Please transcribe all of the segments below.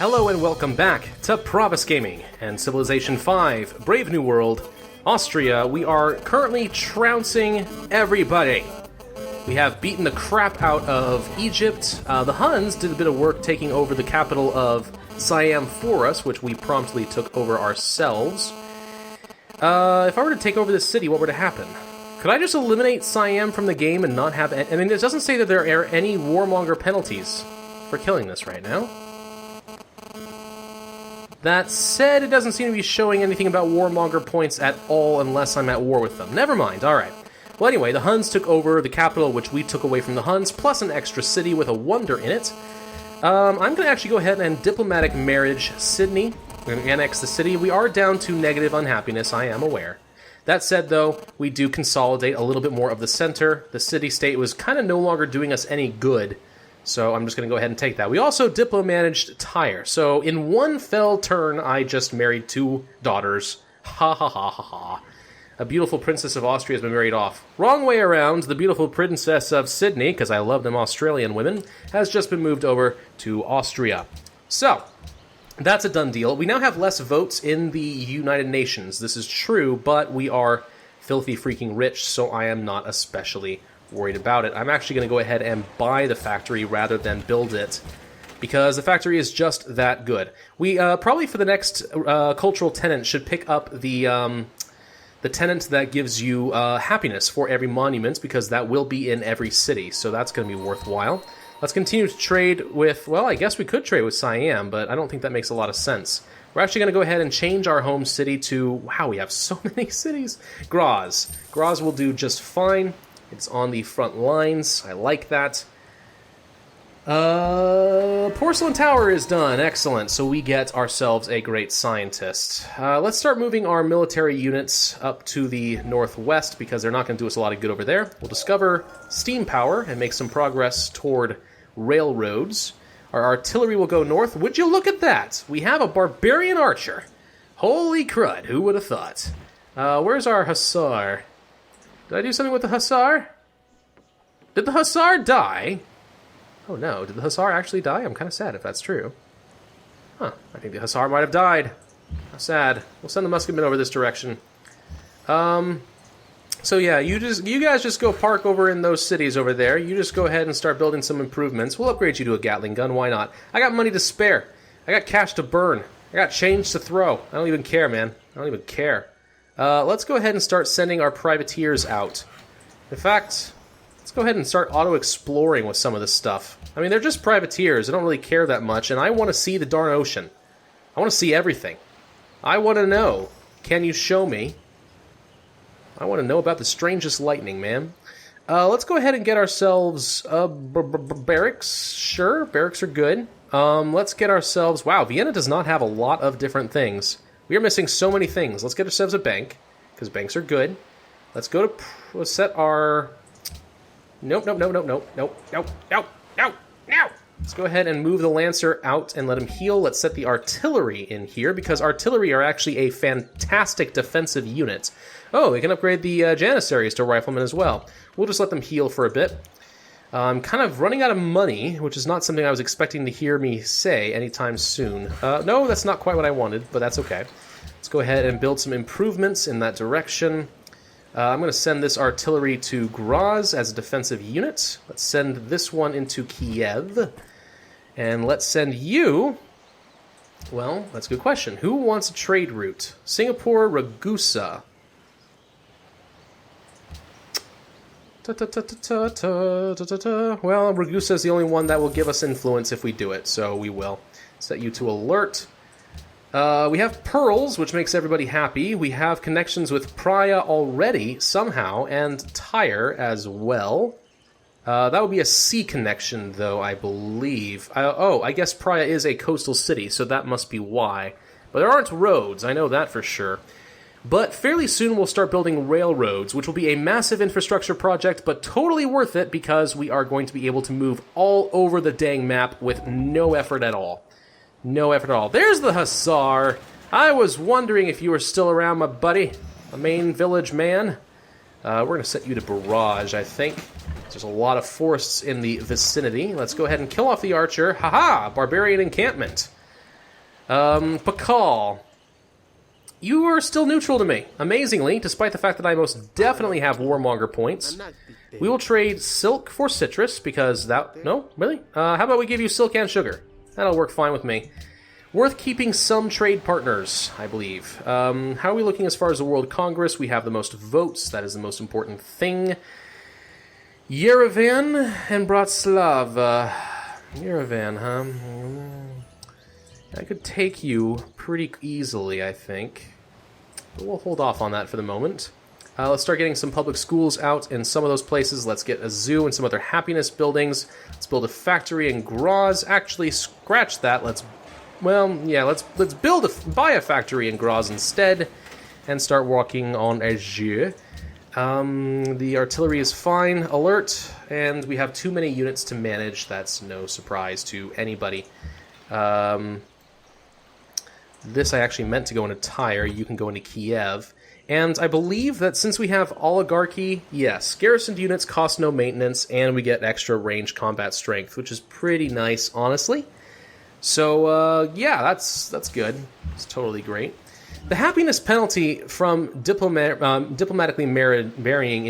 Hello and welcome back to Pravus Gaming and Civilization 5, Brave New World, Austria. We are currently trouncing everybody. We have beaten the crap out of Egypt. The Huns did a bit of work taking over the capital of Siam for us, which we promptly took over ourselves. If I were to take over this city, what were to happen? Could I just eliminate Siam from the game and not have... I mean, it doesn't say that there are any warmonger penalties for killing this right now. That said, it doesn't seem to be showing anything about warmonger points at all unless I'm at war with them. Never mind, alright. Well, anyway, the Huns took over the capital, which we took away from the Huns, plus an extra city with a wonder in it. I'm going to actually go ahead and diplomatic marriage Sydney. We're going to annex the city. We are down to negative unhappiness, I am aware. That said, though, we do consolidate a little bit more of the center. The city-state was kind of no longer doing us any good, so I'm just going to go ahead and take that. We also diplo-managed Tyre. So in one fell turn, I just married two daughters. Ha ha ha ha ha. A beautiful princess of Austria has been married off. Wrong way around, the beautiful princess of Sydney, because I love them Australian women, has just been moved over to Austria. So, that's a done deal. We now have less votes in the United Nations. This is true, but we are filthy freaking rich, so I am not especially worried about it. I'm actually going to go ahead and buy the factory rather than build it, because the factory is just that good. We probably for the next cultural tenant should pick up the tenant that gives you happiness for every monument, because that will be in every city, so that's going to be worthwhile. Let's continue to trade with, well, I guess we could trade with Siam, but I don't think that makes a lot of sense. We're actually going to go ahead and change our home city to, wow, we have so many cities. Graz. Graz will do just fine. It's on the front lines. I like that. Porcelain Tower is done. Excellent. So we get ourselves a great scientist. Let's start moving our military units up to the northwest, because they're not going to do us a lot of good over there. We'll discover steam power and make some progress toward railroads. Our artillery will go north. Would you look at that? We have a barbarian archer. Holy crud, who would have thought? Where's our hussar? Did I do something with the hussar? Did the hussar die? Oh no, did the hussar actually die? I'm kind of sad if that's true. Huh, I think the hussar might have died. How sad. We'll send the musketmen over this direction. So yeah, you guys just go park over in those cities over there. You just go ahead and start building some improvements. We'll upgrade you to a Gatling gun, why not? I got money to spare. I got cash to burn. I got change to throw. I don't even care, man. I don't even care. Let's go ahead and start sending our privateers out. In fact, let's go ahead and start auto-exploring with some of this stuff. I mean, they're just privateers. I don't really care that much, and I want to see the darn ocean. I want to see everything. I want to know. Can you show me? I want to know about the strangest lightning, man. Let's go ahead and get ourselves barracks. Sure, barracks are good. Let's get ourselves... Wow, Vienna does not have a lot of different things. We are missing so many things. Let's get ourselves a bank, because banks are good. Let's go to... Let's set our... Nope. Let's go ahead and move the Lancer out and let him heal. Let's set the artillery in here, because artillery are actually a fantastic defensive unit. Oh, we can upgrade the Janissaries to riflemen as well. We'll just let them heal for a bit. I'm kind of running out of money, which is not something I was expecting to hear me say anytime soon. No, that's not quite what I wanted, but that's okay. Let's go ahead and build some improvements in that direction. I'm going to send this artillery to Graz as a defensive unit. Let's send this one into Kiev. And let's send you... Well, that's a good question. Who wants a trade route? Singapore, Ragusa. Well, Ragusa is the only one that will give us influence if we do it, so we will. Set you to alert. We have pearls, which makes everybody happy. We have connections with Praia already, somehow, and Tyre as well. That would be a sea connection, though, I believe. I guess Praia is a coastal city, so that must be why. But there aren't roads, I know that for sure. But fairly soon we'll start building railroads, which will be a massive infrastructure project, but totally worth it, because we are going to be able to move all over the dang map with no effort at all. No effort at all. There's the hussar! I was wondering if you were still around, my buddy. A main village man. We're going to set you to barrage, I think. There's a lot of forests in the vicinity. Let's go ahead and kill off the archer. Haha! Barbarian encampment. Pakal. You are still neutral to me. Amazingly, despite the fact that I most definitely have warmonger points. We will trade silk for citrus, because that... No? Really? How about we give you silk and sugar? That'll work fine with me. Worth keeping some trade partners, I believe. How are we looking as far as the World Congress? We have the most votes. That is the most important thing. Yerevan and Bratislava. Yerevan, huh? I could take you pretty easily, I think. But we'll hold off on that for the moment. Let's start getting some public schools out in some of those places. Let's get a zoo and some other happiness buildings. Let's build a factory in Graz. Actually, scratch that. Let's buy a factory in Graz instead and start working on Azure. The artillery is fine. Alert. And we have too many units to manage. That's no surprise to anybody. This I actually meant to go into Tyre. You can go into Kiev. And I believe that since we have oligarchy, yes, garrisoned units cost no maintenance, and we get extra range combat strength, which is pretty nice, honestly. So, yeah, that's good. It's totally great. The happiness penalty from diplomatically marrying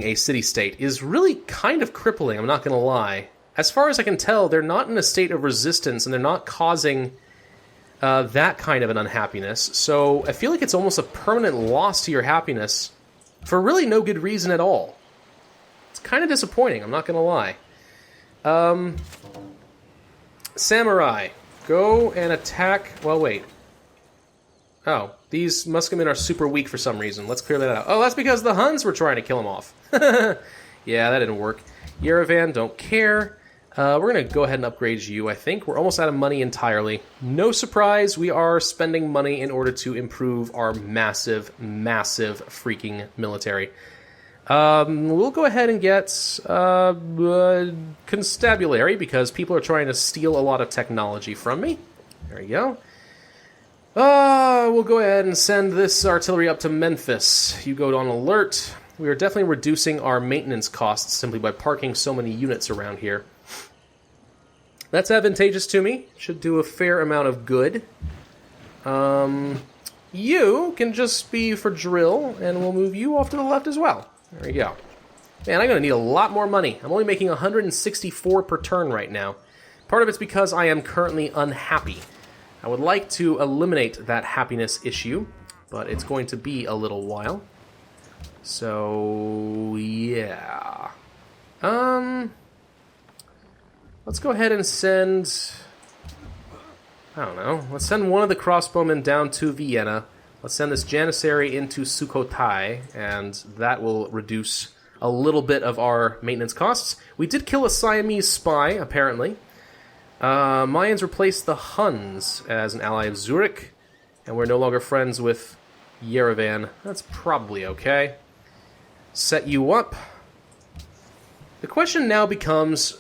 a city-state is really kind of crippling, I'm not going to lie. As far as I can tell, they're not in a state of resistance, and they're not causing that kind of an unhappiness. So I feel like it's almost a permanent loss to your happiness for really no good reason at all. It's kind of disappointing, I'm not going to lie. Samurai, go and attack... Well, wait. Oh, these Muskemen are super weak for some reason. Let's clear that out. Oh, that's because the Huns were trying to kill them off. Yeah, that didn't work. Yerevan, don't care. We're going to go ahead and upgrade you, I think. We're almost out of money entirely. No surprise, we are spending money in order to improve our massive, massive freaking military. We'll go ahead and get constabulary, because people are trying to steal a lot of technology from me. There you go. We'll go ahead and send this artillery up to Memphis. You go on alert. We are definitely reducing our maintenance costs simply by parking so many units around here. That's advantageous to me. Should do a fair amount of good. You can just be for drill, and we'll move you off to the left as well. There you go. Man, I'm going to need a lot more money. I'm only making 164 per turn right now. Part of it's because I am currently unhappy. I would like to eliminate that happiness issue, but it's going to be a little while. So, yeah. Let's go ahead and send... I don't know. Let's send one of the crossbowmen down to Vienna. Let's send this Janissary into Sukhothai, and that will reduce a little bit of our maintenance costs. We did kill a Siamese spy, apparently. Mayans replaced the Huns as an ally of Zurich, and we're no longer friends with Yerevan. That's probably okay. Set you up. The question now becomes,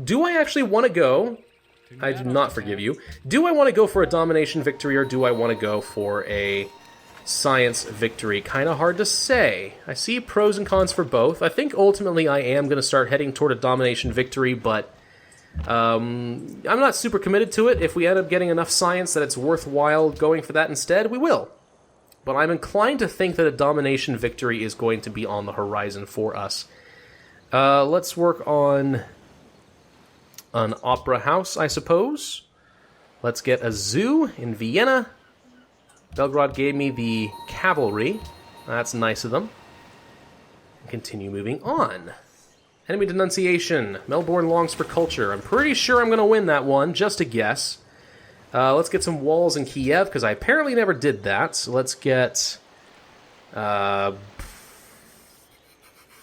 do I actually want to go? I do not forgive you. Do I want to go for a domination victory, or do I want to go for a science victory? Kind of hard to say. I see pros and cons for both. I think ultimately I am going to start heading toward a domination victory, but I'm not super committed to it. If we end up getting enough science that it's worthwhile going for that instead, we will. But I'm inclined to think that a domination victory is going to be on the horizon for us. Let's work on an opera house, I suppose. Let's get a zoo in Vienna. Belgrade gave me the cavalry. That's nice of them. Continue moving on. Enemy denunciation. Melbourne longs for culture. I'm pretty sure I'm going to win that one, just a guess. Let's get some walls in Kiev, because I apparently never did that. So let's get... do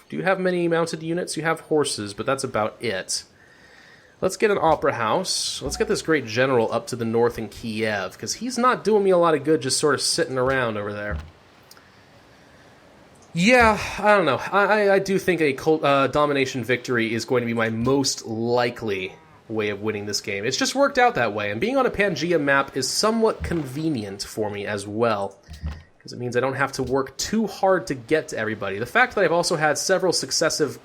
you have many mounted units? You have horses, but that's about it. Let's get an opera house. Let's get this great general up to the north in Kiev, because he's not doing me a lot of good just sort of sitting around over there. Yeah, I don't know. I do think a domination victory is going to be my most likely way of winning this game. It's just worked out that way, and being on a Pangea map is somewhat convenient for me as well, because it means I don't have to work too hard to get to everybody. The fact that I've also had several successive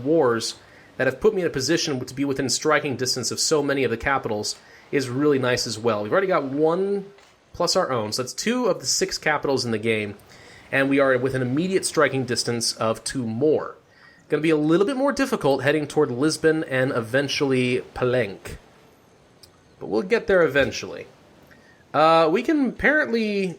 wars that have put me in a position to be within striking distance of so many of the capitals is really nice as well. We've already got 1 plus our own, so that's 2 of the 6 capitals in the game, and we are within immediate striking distance of 2 more. Going to be a little bit more difficult heading toward Lisbon and eventually Palenque. But we'll get there eventually. We can apparently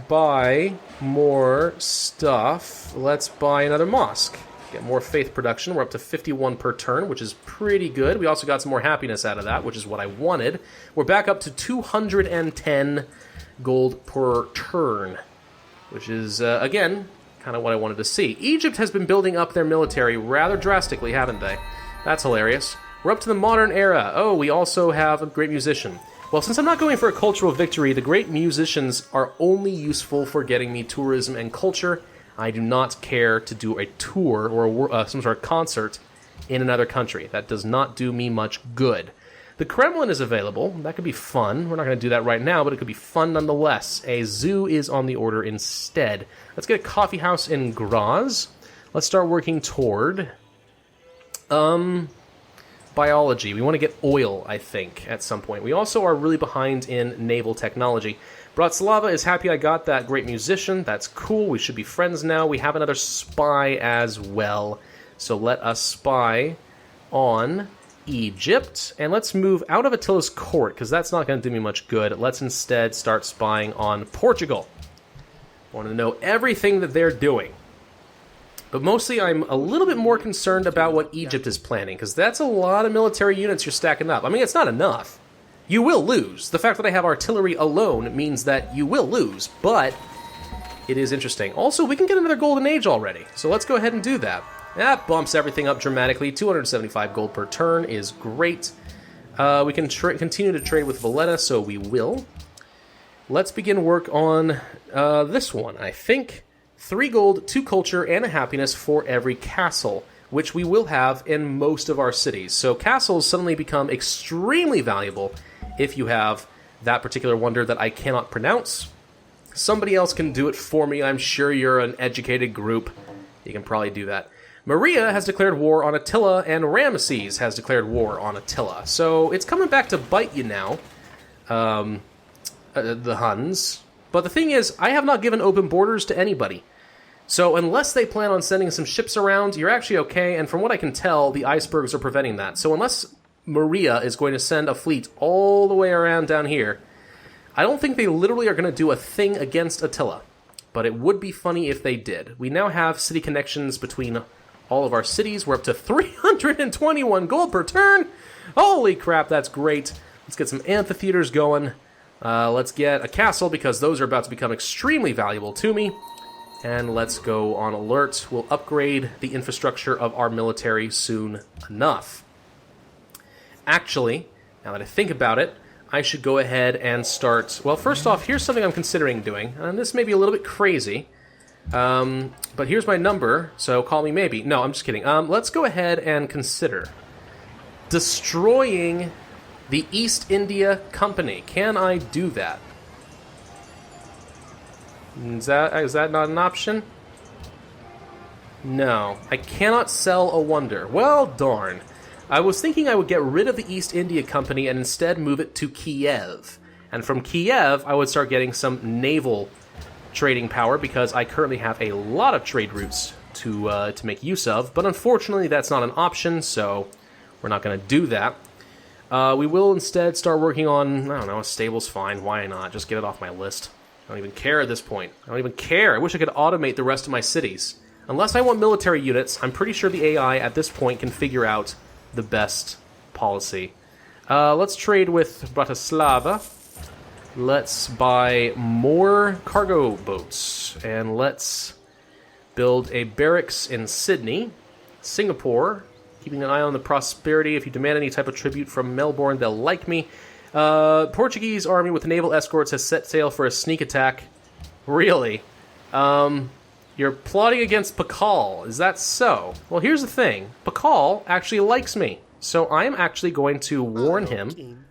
buy more stuff. Let's buy another mosque. Get more faith production. We're up to 51 per turn, which is pretty good. We also got some more happiness out of that, which is what I wanted. We're back up to 210 gold per turn, which is, again, kind of what I wanted to see. Egypt has been building up their military rather drastically, haven't they? That's hilarious. We're up to the modern era. Oh, we also have a great musician. Well, since I'm not going for a cultural victory, the great musicians are only useful for getting me tourism and culture. I do not care to do a tour or some sort of concert in another country. That does not do me much good. The Kremlin is available. That could be fun. We're not going to do that right now, but it could be fun nonetheless. A zoo is on the order instead. Let's get a coffee house in Graz. Let's start working toward biology. We want to get oil, I think, at some point. We also are really behind in naval technology. Bratislava is happy I got that great musician. That's cool. We should be friends now. We have another spy as well. So let us spy on Egypt. And let's move out of Attila's court, because that's not going to do me much good. Let's instead start spying on Portugal. I want to know everything that they're doing. But mostly I'm a little bit more concerned about what Egypt is planning, because that's a lot of military units you're stacking up. I mean, it's not enough. You will lose. The fact that I have artillery alone means that you will lose, but it is interesting. Also, we can get another golden age already, so let's go ahead and do that. That bumps everything up dramatically. 275 gold per turn is great. We can continue to trade with Valletta, so we will. Let's begin work on this one, I think. 3 gold, 2 culture, and a happiness for every castle, which we will have in most of our cities. So castles suddenly become extremely valuable if you have that particular wonder that I cannot pronounce. Somebody else can do it for me. I'm sure you're an educated group. You can probably do that. Maria has declared war on Attila, and Ramesses has declared war on Attila. So it's coming back to bite you now, the Huns. But the thing is, I have not given open borders to anybody. So unless they plan on sending some ships around, you're actually okay, and from what I can tell, the icebergs are preventing that. So unless Maria is going to send a fleet all the way around down here, I don't think they literally are going to do a thing against Attila. But it would be funny if they did. We now have city connections between all of our cities. We're up to 321 gold per turn. Holy crap, that's great. Let's get some amphitheaters going. Let's get a castle, because those are about to become extremely valuable to me. And let's go on alert. We'll upgrade the infrastructure of our military soon enough. Actually, now that I think about it, I should go ahead and start... Well, first off, here's something I'm considering doing. And this may be a little bit crazy. But here's my number, so call me maybe. No, I'm just kidding. Let's go ahead and consider destroying the East India Company. Can I do that? Is that not an option? No. I cannot sell a wonder. Well, darn. I was thinking I would get rid of the East India Company and instead move it to Kiev. And from Kiev, I would start getting some naval trading power, because I currently have a lot of trade routes to make use of. But unfortunately, that's not an option, so we're not going to do that. We will instead start working on, I don't know, a stable's fine. Why not? Just get it off my list. I don't even care at this point. I don't even care. I wish I could automate the rest of my cities. Unless I want military units, I'm pretty sure the AI at this point can figure out the best policy. Let's trade with Bratislava. Let's buy more cargo boats. And let's build a barracks in Sydney. Singapore, keeping an eye on the prosperity. If you demand any type of tribute from Melbourne, they'll like me. Portuguese army with naval escorts has set sail for a sneak attack. Really? You're plotting against Pakal. Is that so? Well, here's the thing. Pakal actually likes me. So I'm actually going to warn him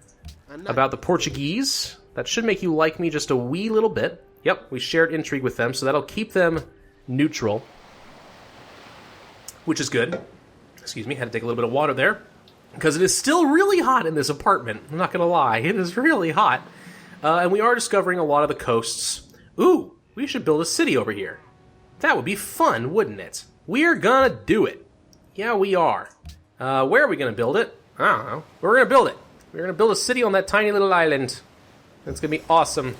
about the Portuguese. That should make you like me just a wee little bit. Yep, we shared intrigue with them, so that'll keep them neutral, which is good. Excuse me, had to take a little bit of water there. Because it is still really hot in this apartment. I'm not going to lie. It is really hot. And we are discovering a lot of the coasts. Ooh, we should build a city over here. That would be fun, wouldn't it? We're going to do it. Yeah, we are. Where are we going to build it? I don't know. We're going to build it. We're going to build a city on that tiny little island. It's going to be awesome.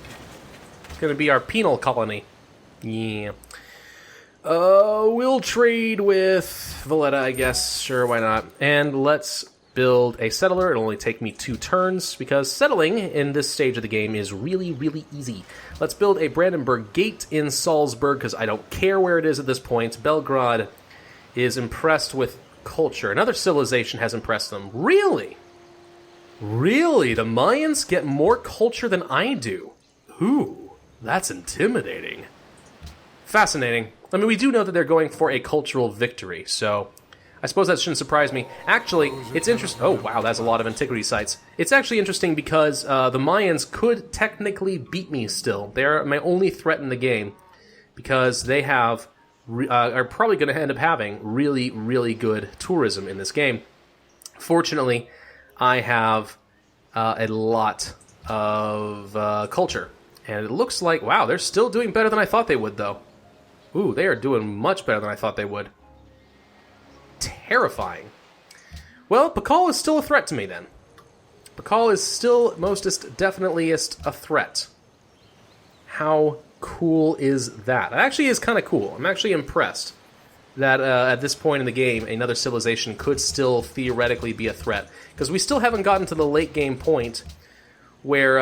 It's going to be our penal colony. Yeah. We'll trade with Valletta, I guess. Sure, why not? And let's build a settler. It'll only take me 2 turns, because settling in this stage of the game is really, really easy. Let's build a Brandenburg Gate in Salzburg, because I don't care where it is at this point. Belgrade is impressed with culture. Another civilization has impressed them. Really? Really? The Mayans get more culture than I do? Ooh, that's intimidating. Fascinating. I mean, we do know that they're going for a cultural victory, so I suppose that shouldn't surprise me. Actually, it's interesting. Oh, wow, that's a lot of antiquity sites. It's actually interesting because the Mayans could technically beat me still. They're my only threat in the game because they have are probably going to end up having really, really good tourism in this game. Fortunately, I have a lot of culture, and it looks like, wow, they're still doing better than I thought they would, though. Ooh, they are doing much better than I thought they would. Terrifying. Well, Pakal is still a threat to me, then. Pakal is still mostest definitelyest a threat. How cool is that? It actually is kind of cool. I'm actually impressed that at this point in the game, another civilization could still theoretically be a threat. Because we still haven't gotten to the late game point where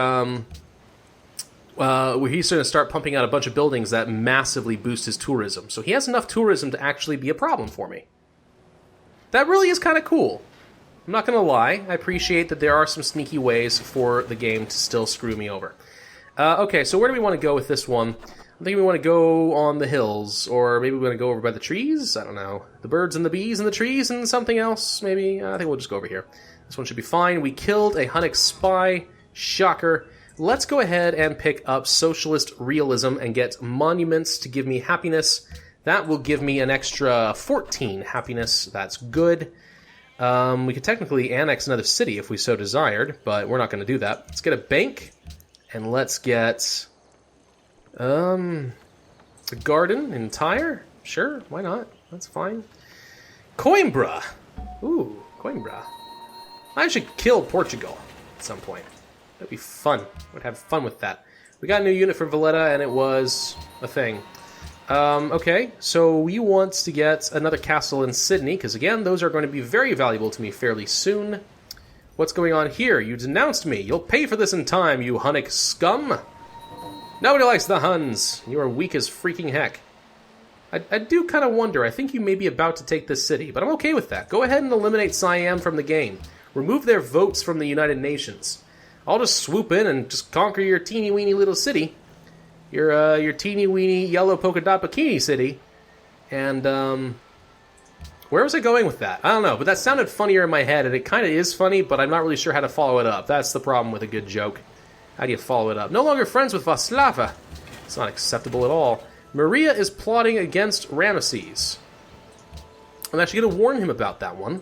he's going to start pumping out a bunch of buildings that massively boost his tourism. So he has enough tourism to actually be a problem for me. That really is kind of cool. I'm not going to lie. I appreciate that there are some sneaky ways for the game to still screw me over. Okay, so where do we want to go with this one? I think we want to go on the hills, or maybe we want to go over by the trees? I don't know. The birds and the bees and the trees and something else, maybe? I think we'll just go over here. This one should be fine. We killed a Hunnic spy. Shocker. Let's go ahead and pick up Socialist Realism and get monuments to give me happiness. That will give me an extra 14 happiness. That's good. We could technically annex another city if we so desired, but we're not going to do that. Let's get a bank, and let's get a garden in Tyre. Sure, why not? That's fine. Coimbra. Ooh, Coimbra. I should kill Portugal at some point. That'd be fun. We'd have fun with that. We got a new unit for Valletta, and it was a thing. Okay, so we want to get another castle in Sydney, because again, those are going to be very valuable to me fairly soon. What's going on here? You denounced me. You'll pay for this in time, you Hunnic scum. Nobody likes the Huns. You are weak as freaking heck. I do kind of wonder. I think you may be about to take this city, but I'm okay with that. Go ahead and eliminate Siam from the game. Remove their votes from the United Nations. I'll just swoop in and just conquer your teeny-weeny little city. Your teeny-weeny yellow polka dot bikini city. And, where was I going with that? I don't know, but that sounded funnier in my head, and it kind of is funny, but I'm not really sure how to follow it up. That's the problem with a good joke. How do you follow it up? No longer friends with Vaslava. It's not acceptable at all. Maria is plotting against Ramesses. I'm actually going to warn him about that one,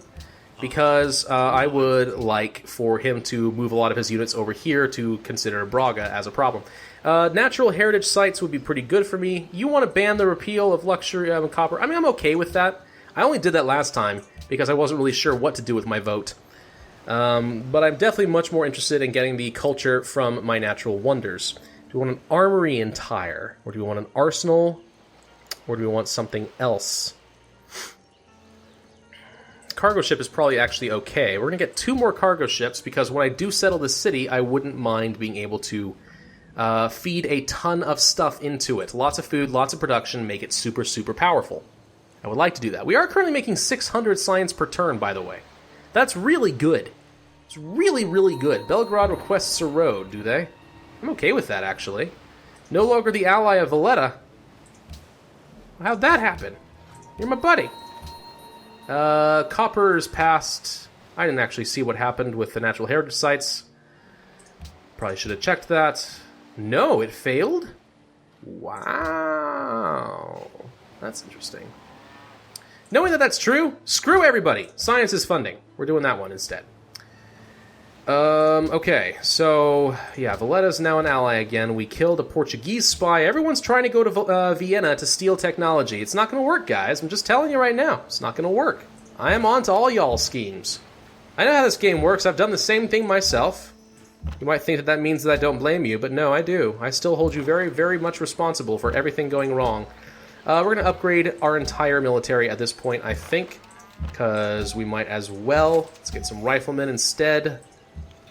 because I would like for him to move a lot of his units over here to consider Braga as a problem. Natural heritage sites would be pretty good for me. You want to ban the repeal of luxury and copper? I mean, I'm okay with that. I only did that last time because I wasn't really sure what to do with my vote. But I'm definitely much more interested in getting the culture from my natural wonders. Do we want an armory in Tyre? Or do we want an arsenal? Or do we want something else? Cargo ship is probably actually okay. We're going to get 2 more cargo ships because when I do settle the city, I wouldn't mind being able to feed a ton of stuff into it. Lots of food, lots of production, make it super, super powerful. I would like to do that. We are currently making 600 science per turn, by the way. That's really good. It's really, really good. Belgrade requests a road, do they? I'm okay with that, actually. No longer the ally of Valletta. How'd that happen? You're my buddy. Copper's passed. I didn't actually see what happened with the natural heritage sites. Probably should have checked that. No, it failed? Wow. That's interesting. Knowing that that's true, screw everybody. Science is funding. We're doing that one instead. Okay, so, yeah, Valletta's now an ally again. We killed a Portuguese spy. Everyone's trying to go to Vienna to steal technology. It's not going to work, guys. I'm just telling you right now. It's not going to work. I am on to all y'all schemes. I know how this game works. I've done the same thing myself. You might think that that means that I don't blame you, but no, I do. I still hold you very, very much responsible for everything going wrong. We're going to upgrade our entire military at this point, I think, because we might as well. Let's get some riflemen instead.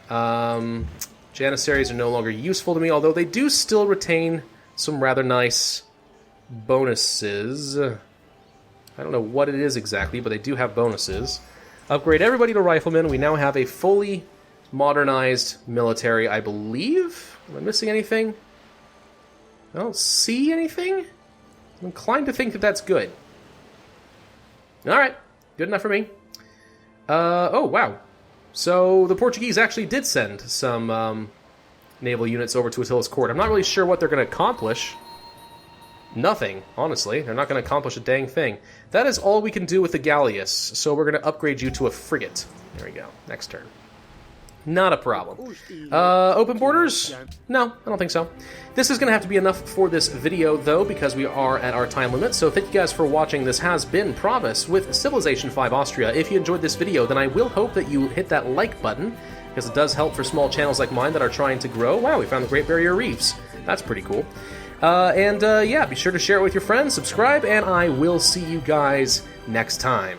Janissaries are no longer useful to me, although they do still retain some rather nice bonuses. I don't know what it is exactly, but they do have bonuses. Upgrade everybody to riflemen. We now have a fully modernized military, I believe. Am I missing anything? I don't see anything. I'm inclined to think that that's good. Alright, good enough for me. Oh, wow. So, the Portuguese actually did send some naval units over to Attila's court. I'm not really sure what they're going to accomplish. Nothing, honestly. They're not going to accomplish a dang thing. That is all we can do with the Galleus, so we're going to upgrade you to a frigate. There we go. Next turn. Not a problem. Open borders? No, I don't think so. This is going to have to be enough for this video, though, because we are at our time limit. So thank you guys for watching. This has been Pravus with Civilization 5 Austria. If you enjoyed this video, then I will hope that you hit that like button, because it does help for small channels like mine that are trying to grow. Wow, we found the Great Barrier Reefs. That's pretty cool. Yeah, be sure to share it with your friends, subscribe, and I will see you guys next time.